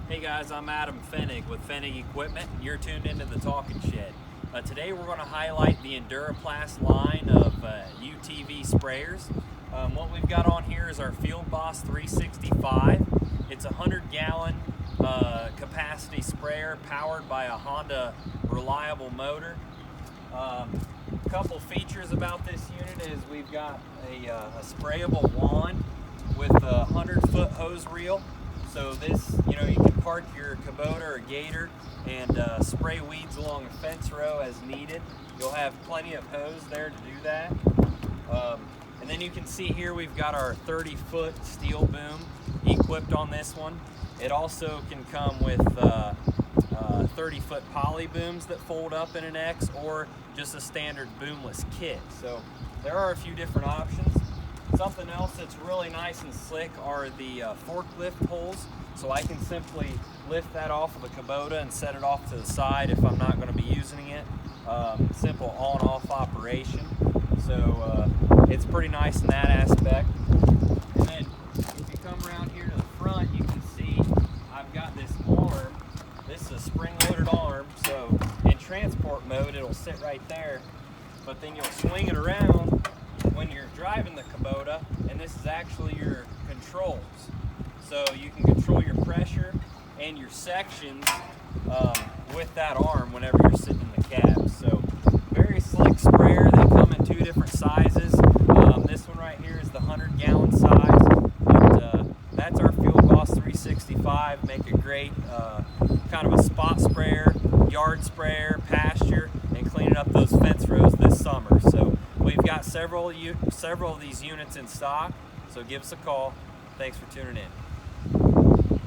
Hey guys, I'm Adam Fennig with Fennig Equipment, and you're tuned into the Talking Shed. Today we're going to highlight the Enduraplas line of UTV sprayers. What we've got on here is our Field Boss 365. It's a 100-gallon capacity sprayer powered by a Honda reliable motor. A couple features about this unit is we've got a sprayable wand with a 100-foot hose reel. So this, you can park your Kubota or Gator and spray weeds along a fence row as needed. You'll have plenty of hose there to do that. And then you can see here we've got our 30-foot steel boom equipped on this one. It also can come with 30-foot poly booms that fold up in an X, or just a standard boomless kit. So there are a few different options. Something else that's really nice and slick are the forklift holes. So I can simply lift that off of a Kubota and set it off to the side if I'm not going to be using it. Simple on-off operation. So it's pretty nice in that aspect. And then if you come around here to the front, you can see I've got this arm. This is a spring-loaded arm. So in transport mode, it'll sit right there. But then you'll swing it around when you're driving the Kubota, and this is actually your controls. So you can control your pressure and your sections with that arm whenever you're sitting in the cab. So very slick sprayer. They come in two different sizes. This one right here is the 100-gallon size. But, that's our Field Boss 365. Make a great kind of a spot sprayer, yard sprayer, pasture, and cleaning up those fence rows this summer. So we've got several of these units in stock, so give us a call. Thanks for tuning in.